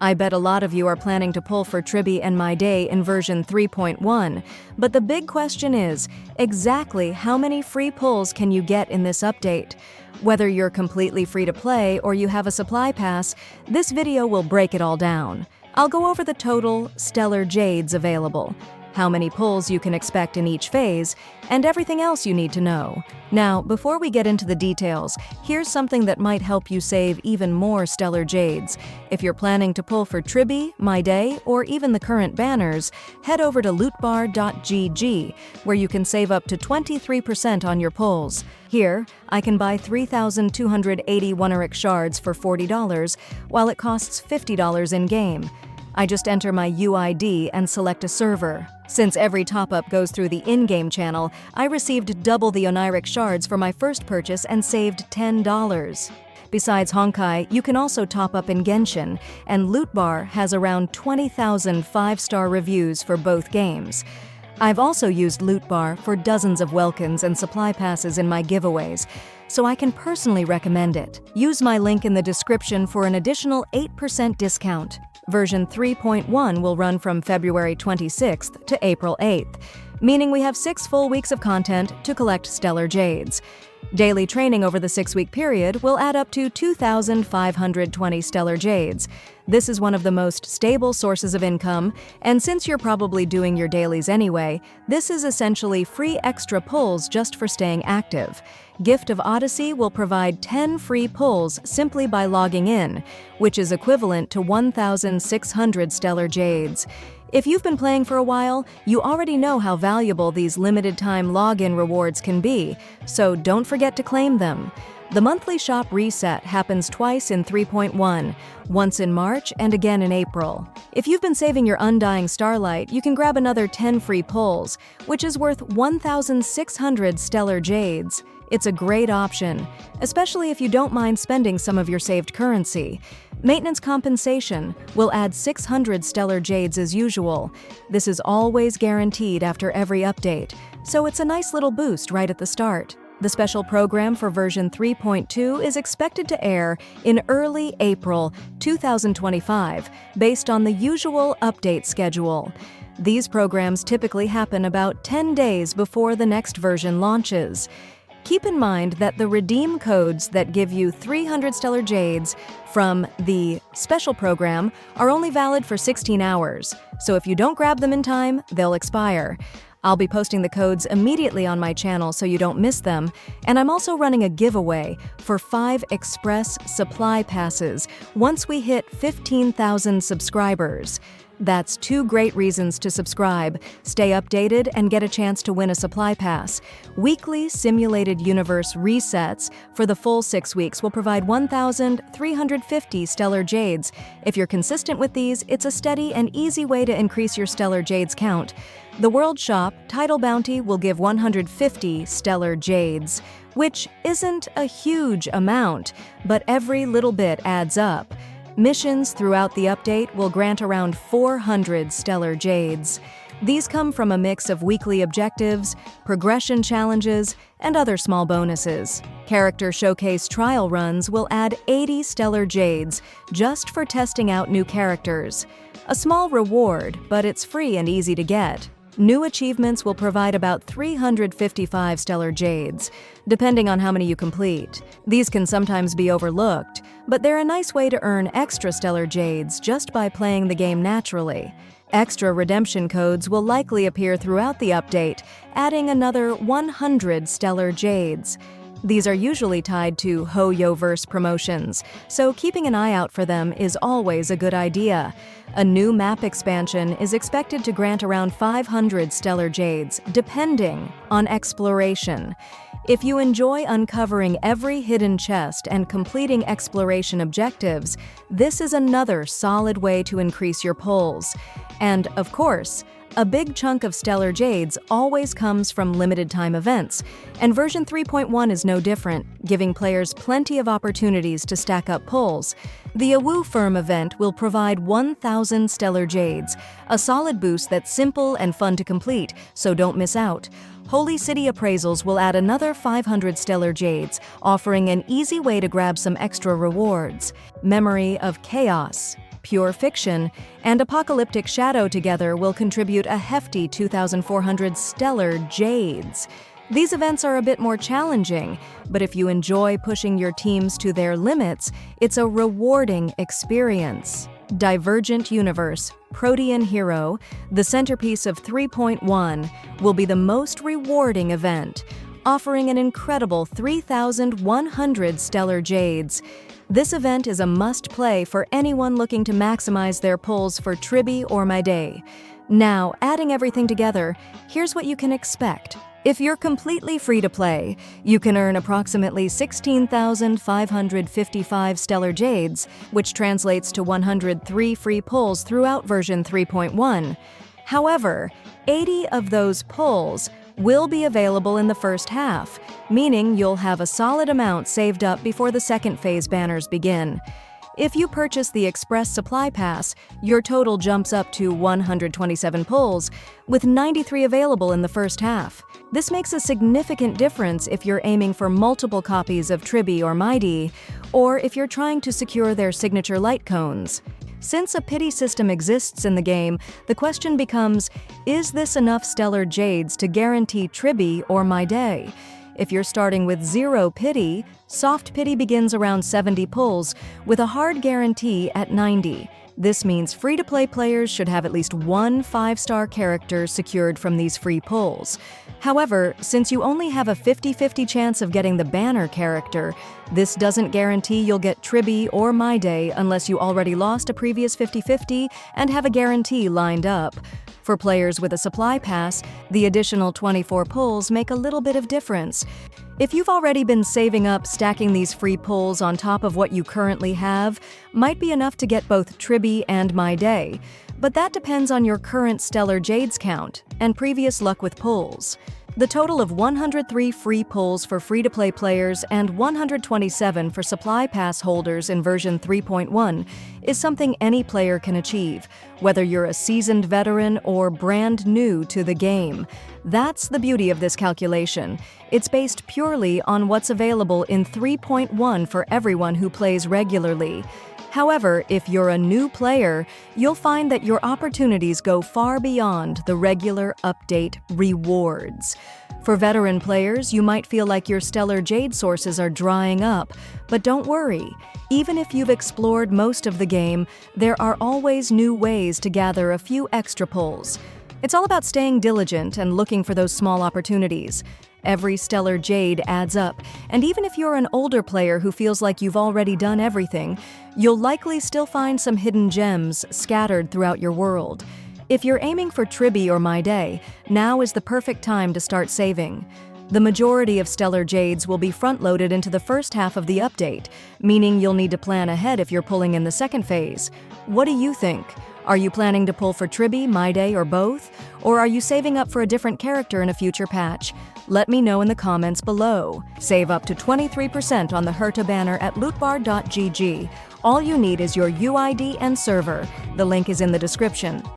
I bet a lot of you are planning to pull for Tribbie and Mydei in version 3.1, but the big question is, exactly how many free pulls can you get in this update? Whether you're completely free to play or you have a supply pass, this video will break it all down. I'll go over the total Stellar Jades available, how many pulls you can expect in each phase, and everything else you need to know. Now, before we get into the details, here's something that might help you save even more Stellar Jades. If you're planning to pull for Tribbie, Mydei, or even the current banners, head over to lootbar.gg, where you can save up to 23% on your pulls. Here, I can buy 3,280 Oneiric Shards for $40, while it costs $50 in-game. I just enter my UID and select a server. Since every top-up goes through the in-game channel, I received double the Oneiric Shards for my first purchase and saved $10. Besides Honkai, you can also top up in Genshin, and Lootbar has around 20,000 5-star reviews for both games. I've also used Lootbar for dozens of welkins and supply passes in my giveaways, so I can personally recommend it. Use my link in the description for an additional 8% discount. Version 3.1 will run from February 26th to April 8th, meaning we have 6 full weeks of content to collect Stellar Jades. Daily training over the 6-week period will add up to 2,520 Stellar Jades. This is one of the most stable sources of income, and since you're probably doing your dailies anyway, this is essentially free extra pulls just for staying active. Gift of Odyssey will provide 10 free pulls simply by logging in, which is equivalent to 1,600 Stellar Jades. If you've been playing for a while, you already know how valuable these limited-time login rewards can be, so don't forget to claim them. The monthly shop reset happens twice in 3.1, once in March and again in April. If you've been saving your Undying Starlight, you can grab another 10 free pulls, which is worth 1,600 Stellar Jades. It's a great option, especially if you don't mind spending some of your saved currency. Maintenance compensation will add 600 Stellar Jades as usual. This is always guaranteed after every update, so it's a nice little boost right at the start. The special program for version 3.2 is expected to air in early April 2025, based on the usual update schedule. These programs typically happen about 10 days before the next version launches. Keep in mind that the redeem codes that give you 300 Stellar Jades from the special program are only valid for 16 hours, so if you don't grab them in time, they'll expire. I'll be posting the codes immediately on my channel so you don't miss them, and I'm also running a giveaway for 5 Express Supply Passes once we hit 15,000 subscribers. That's 2 great reasons to subscribe, stay updated, and get a chance to win a supply pass. Weekly Simulated Universe resets for the full 6 weeks will provide 1,350 Stellar Jades. If you're consistent with these, it's a steady and easy way to increase your Stellar Jades count. The World Shop Title Bounty will give 150 Stellar Jades, which isn't a huge amount, but every little bit adds up. Missions throughout the update will grant around 400 Stellar Jades. These come from a mix of weekly objectives, progression challenges, and other small bonuses. Character Showcase trial runs will add 80 Stellar Jades just for testing out new characters. A small reward, but it's free and easy to get. New achievements will provide about 355 Stellar Jades, depending on how many you complete. These can sometimes be overlooked, but they're a nice way to earn extra Stellar Jades just by playing the game naturally. Extra redemption codes will likely appear throughout the update, adding another 100 Stellar Jades. These are usually tied to Ho-Yo-verse promotions, so keeping an eye out for them is always a good idea. A new map expansion is expected to grant around 500 Stellar Jades, depending on exploration. If you enjoy uncovering every hidden chest and completing exploration objectives, this is another solid way to increase your pulls. And, of course, a big chunk of Stellar Jades always comes from limited-time events, and version 3.1 is no different, giving players plenty of opportunities to stack up pulls. The Awu Firm event will provide 1,000 Stellar Jades, a solid boost that's simple and fun to complete, so don't miss out. Holy City Appraisals will add another 500 Stellar Jades, offering an easy way to grab some extra rewards. Memory of Chaos Pure Fiction, and Apocalyptic Shadow together will contribute a hefty 2,400 Stellar Jades. These events are a bit more challenging, but if you enjoy pushing your teams to their limits, it's a rewarding experience. Divergent Universe, Protean Hero, the centerpiece of 3.1, will be the most rewarding event, offering an incredible 3,100 Stellar Jades. This event is a must-play for anyone looking to maximize their pulls for Tribbie or Mydei. Now, adding everything together, here's what you can expect. If you're completely free to play, you can earn approximately 16,555 Stellar Jades, which translates to 103 free pulls throughout version 3.1. However, 80 of those pulls will be available in the first half, meaning you'll have a solid amount saved up before the second phase banners begin. If you purchase the Express Supply Pass, your total jumps up to 127 pulls, with 93 available in the first half. This makes a significant difference if you're aiming for multiple copies of Tribbie or Mydei, or if you're trying to secure their signature light cones. Since a pity system exists in the game, the question becomes, is this enough Stellar Jades to guarantee Tribbie or Mydei? If you're starting with 0 pity, soft pity begins around 70 pulls, with a hard guarantee at 90. This means free-to-play players should have at least one 5-star character secured from these free pulls. However, since you only have a 50-50 chance of getting the banner character, this doesn't guarantee you'll get Tribbie or Mydei unless you already lost a previous 50-50 and have a guarantee lined up. For players with a supply pass, the additional 24 pulls make a little bit of difference. If you've already been saving up, stacking these free pulls on top of what you currently have might be enough to get both Tribbie and Mydei, but that depends on your current Stellar Jades count and previous luck with pulls. The total of 103 free pulls for free-to-play players and 127 for supply pass holders in version 3.1 is something any player can achieve, whether you're a seasoned veteran or brand new to the game. That's the beauty of this calculation. It's based purely on what's available in 3.1 for everyone who plays regularly. However, if you're a new player, you'll find that your opportunities go far beyond the regular update rewards. For veteran players, you might feel like your Stellar Jade sources are drying up, but don't worry. Even if you've explored most of the game, there are always new ways to gather a few extra pulls. It's all about staying diligent and looking for those small opportunities. Every Stellar Jade adds up, and even if you're an older player who feels like you've already done everything, you'll likely still find some hidden gems scattered throughout your world. If you're aiming for Tribbie or Mydei, now is the perfect time to start saving. The majority of Stellar Jades will be front-loaded into the first half of the update, meaning you'll need to plan ahead if you're pulling in the second phase. What do you think? Are you planning to pull for Tribbie, Mydei, or both? Or are you saving up for a different character in a future patch? Let me know in the comments below. Save up to 23% on the Herta banner at lootbar.gg. All you need is your UID and server. The link is in the description.